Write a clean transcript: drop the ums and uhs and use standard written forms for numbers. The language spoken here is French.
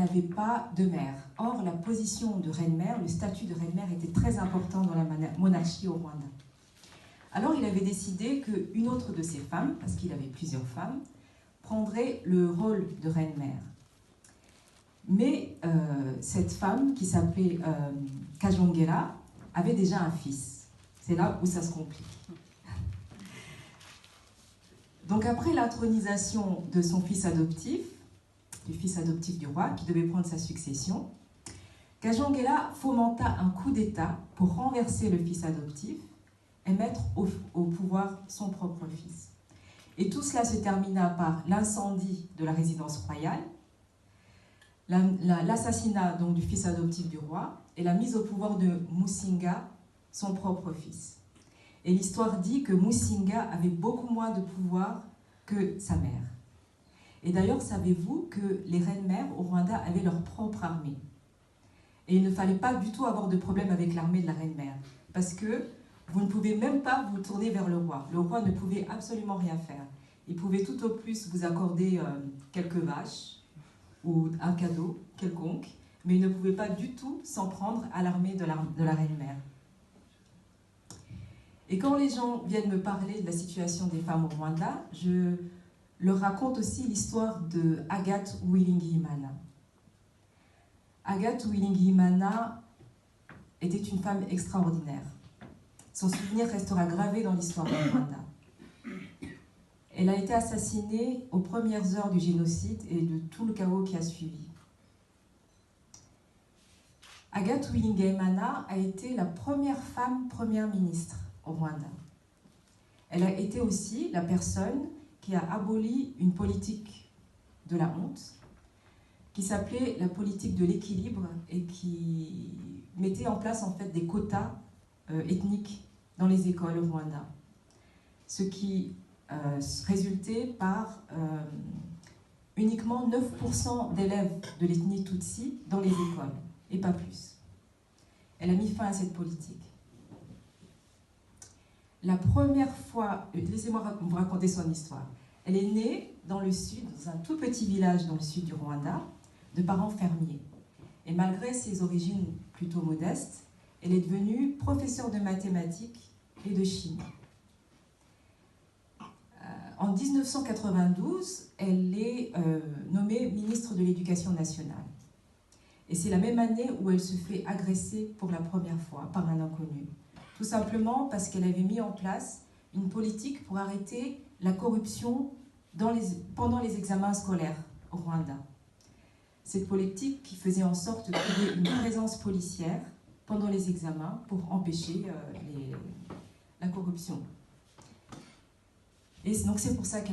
n'avait pas de mère. Or, la position de reine-mère, le statut de reine-mère était très important dans la monarchie au Rwanda. Alors, il avait décidé qu'une autre de ses femmes, parce qu'il avait plusieurs femmes, prendrait le rôle de reine-mère. Mais cette femme, qui s'appelait Kajongera, avait déjà un fils. C'est là où ça se complique. Donc après l'intronisation de son fils adoptif, du fils adoptif du roi, qui devait prendre sa succession, Kajongera fomenta un coup d'État pour renverser le fils adoptif et mettre au pouvoir son propre fils. Et tout cela se termina par l'incendie de la résidence royale, l'assassinat donc du fils adoptif du roi et la mise au pouvoir de Musinga, son propre fils. Et l'histoire dit que Musinga avait beaucoup moins de pouvoir que sa mère. Et d'ailleurs, savez-vous que les reines-mères au Rwanda avaient leur propre armée? Et il ne fallait pas du tout avoir de problème avec l'armée de la reine-mère, parce que vous ne pouvez même pas vous tourner vers le roi. Le roi ne pouvait absolument rien faire. Il pouvait tout au plus vous accorder quelques vaches ou un cadeau quelconque, mais il ne pouvait pas du tout s'en prendre à l'armée de la reine-mère. Et quand les gens viennent me parler de la situation des femmes au Rwanda, je leur raconte aussi l'histoire de Agathe Uwilingi-Imana. Agathe Uwilingi-Imana était une femme extraordinaire. Son souvenir restera gravé dans l'histoire du Rwanda. Elle a été assassinée aux premières heures du génocide et de tout le chaos qui a suivi. Agathe Uwilingi-Imana a été la première femme première ministre au Rwanda. Elle a été aussi la personne qui a aboli une politique de la honte qui s'appelait la politique de l'équilibre et qui mettait en place en fait des quotas ethniques dans les écoles au Rwanda. Ce qui résultait par uniquement 9% d'élèves de l'ethnie Tutsi dans les écoles, et pas plus. Elle a mis fin à cette politique. La première fois, laissez-moi vous raconter son histoire. Elle est née dans le sud, dans un tout petit village dans le sud du Rwanda, de parents fermiers. Et malgré ses origines plutôt modestes, elle est devenue professeure de mathématiques et de chimie. En 1992, elle est nommée ministre de l'Éducation nationale. Et c'est la même année où elle se fait agresser pour la première fois par un inconnu. Tout simplement parce qu'elle avait mis en place une politique pour arrêter la corruption pendant les examens scolaires au Rwanda. Cette politique qui faisait en sorte qu'il y ait une présence policière pendant les examens pour empêcher la corruption. Et donc c'est pour ça qu'elle